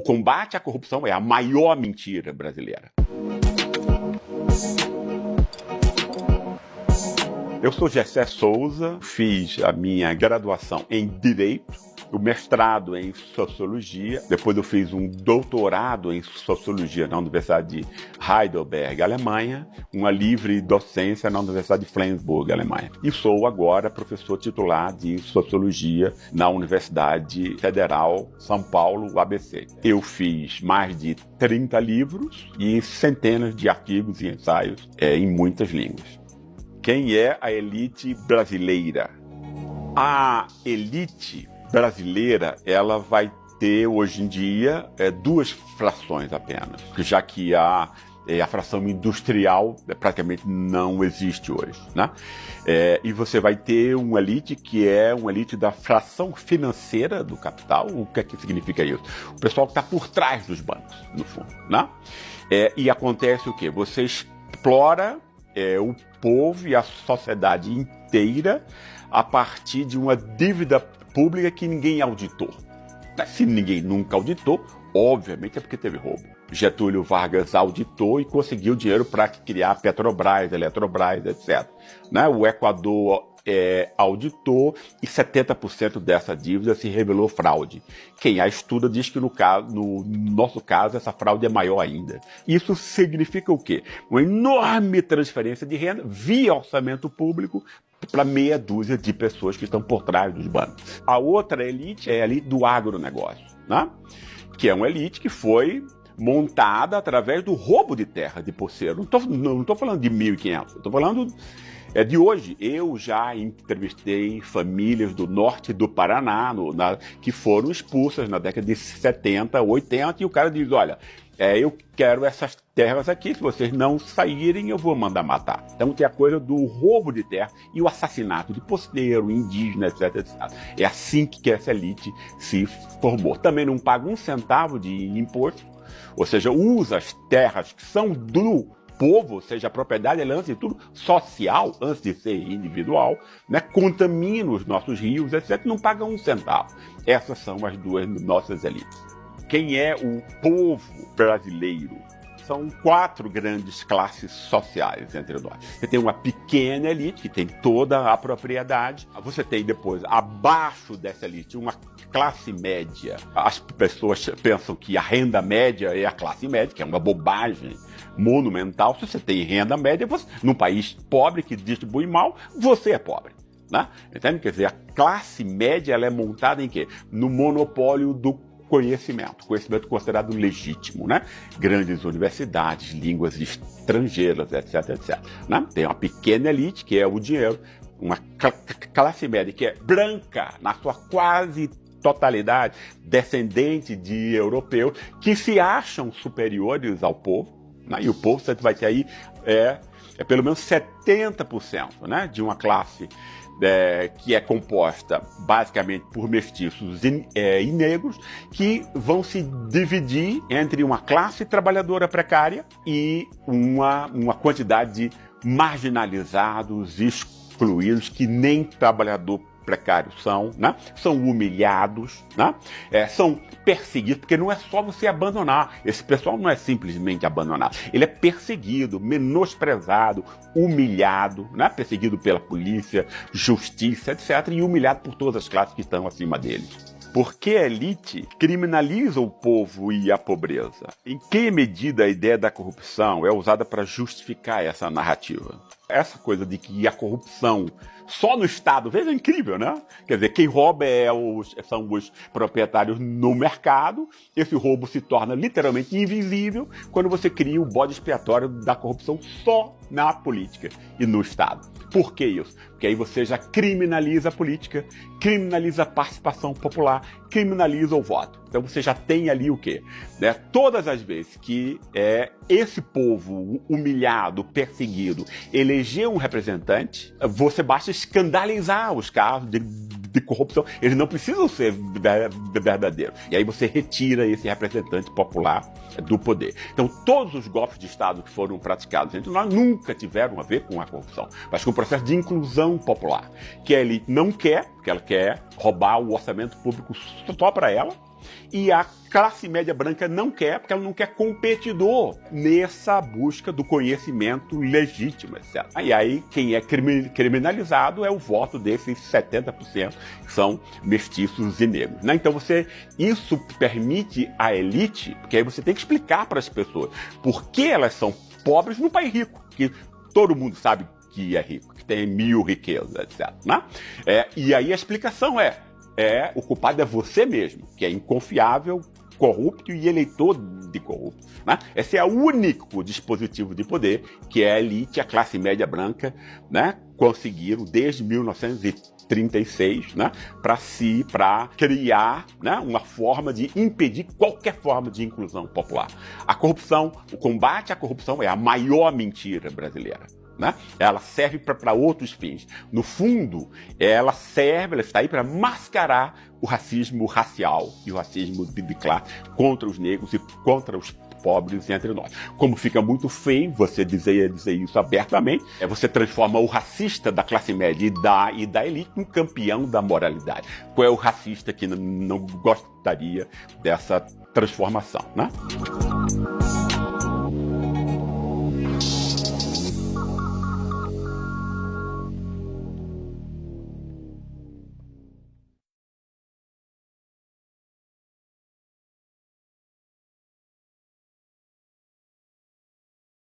combate à corrupção é a maior mentira brasileira. Eu sou Gessé Souza, fiz a minha graduação em Direito, o mestrado em Sociologia, depois eu fiz um doutorado em Sociologia na Universidade de Heidelberg, Alemanha, uma livre docência na Universidade de Flensburg, Alemanha. E sou agora professor titular de Sociologia na Universidade Federal São Paulo, ABC. Eu fiz mais de 30 livros e centenas de artigos e ensaios em muitas línguas. Quem é a elite brasileira? A elite brasileira, ela vai ter hoje em dia duas frações apenas, já que a fração industrial praticamente não existe hoje, né? E você vai ter uma elite que é uma elite da fração financeira do capital. O que é que significa isso? O pessoal que está por trás dos bancos, no fundo, né? E acontece o quê? Você explora o povo e a sociedade inteira a partir de uma dívida pública que ninguém auditou. Se ninguém nunca auditou, obviamente é porque teve roubo. Getúlio Vargas auditou e conseguiu dinheiro para criar Petrobras, Eletrobras, etc. O Equador auditou e 70% dessa dívida se revelou fraude. Quem a estuda diz que no nosso caso essa fraude é maior ainda. Isso significa o quê? Uma enorme transferência de renda via orçamento público para meia dúzia de pessoas que estão por trás dos bancos. A outra elite é a elite do agronegócio, né? Que é uma elite que foi montada através do roubo de terra de poceiro. Não estou falando de 1500, estou falando de hoje. Eu já entrevistei famílias do norte do Paraná que foram expulsas na década de 70, 80, e o cara diz, olha, eu quero essas terras aqui, se vocês não saírem eu vou mandar matar. Então tem a coisa do roubo de terra e o assassinato de posteiro, indígena, etc, etc. É assim que essa elite se formou. Também não paga um centavo de imposto, ou seja, usa as terras que são do povo, ou seja, a propriedade é, antes de tudo, social, antes de ser individual, né? Contamina os nossos rios, etc. Não paga um centavo. Essas são as duas nossas elites. Quem é o povo brasileiro? São 4 grandes classes sociais entre nós. Você tem uma pequena elite, que tem toda a propriedade. Você tem depois, abaixo dessa elite, uma classe média. As pessoas pensam que a renda média é a classe média, que é uma bobagem monumental. Se você tem renda média, num país pobre que distribui mal, você é pobre, né? Entende? Quer dizer, a classe média ela é montada em quê? No monopólio do conhecimento considerado legítimo, né? Grandes universidades, línguas estrangeiras, etc, etc, né? Tem uma pequena elite, que é o dinheiro, uma classe média que é branca, na sua quase totalidade, descendente de europeus, que se acham superiores ao povo, né? E o povo você vai ter aí pelo menos 70%, né? De uma classe que é composta basicamente por mestiços e negros, que vão se dividir entre uma classe trabalhadora precária e uma quantidade de marginalizados, excluídos, que nem trabalhador precários são, né? São humilhados, né? São perseguidos, porque não é só você abandonar. Esse pessoal não é simplesmente abandonado. Ele é perseguido, menosprezado, humilhado, né? Perseguido pela polícia, justiça, etc. E humilhado por todas as classes que estão acima dele. Porque a elite criminaliza o povo e a pobreza. Em que medida a ideia da corrupção é usada para justificar essa narrativa? Essa coisa de que a corrupção só no Estado, veja, é incrível, né? Quer dizer, quem rouba são os proprietários no mercado. Esse roubo se torna literalmente invisível quando você cria o bode expiatório da corrupção só na política e no Estado. Por que isso? Porque aí você já criminaliza a política, criminaliza a participação popular, criminaliza o voto. Então você já tem ali o quê? Todas as vezes que esse povo humilhado, perseguido, eleger um representante, você basta escandalizar os casos de corrupção. Eles não precisam ser verdadeiros. E aí você retira esse representante popular do poder. Então todos os golpes de Estado que foram praticados entre nós nunca tiveram a ver com a corrupção, mas com o processo de inclusão popular, que a elite não quer, porque ela quer roubar o orçamento público só para ela, e a classe média branca não quer, porque ela não quer competidor nessa busca do conhecimento legítimo, etc. E aí, quem é criminalizado é o voto desses 70% que são mestiços e negros, né? Então isso permite à elite, porque aí você tem que explicar para as pessoas por que elas são pobres num país rico, que todo mundo sabe que é rico, que tem 1000 riquezas, etc. Né? E aí a explicação o culpado é você mesmo, que é inconfiável, corrupto e eleitor de corrupto. Né? Esse é o único dispositivo de poder que a elite, a classe média branca, né, conseguiram desde 1936, né, para criar, né, uma forma de impedir qualquer forma de inclusão popular. A corrupção, o combate à corrupção é a maior mentira brasileira. Né? Ela serve para outros fins. No fundo, ela está aí para mascarar o racismo racial e o racismo de classe contra os negros e contra os pobres entre nós. Como fica muito feio você dizer isso abertamente, você transforma o racista da classe média e da elite num campeão da moralidade. Qual é o racista que não gostaria dessa transformação, né?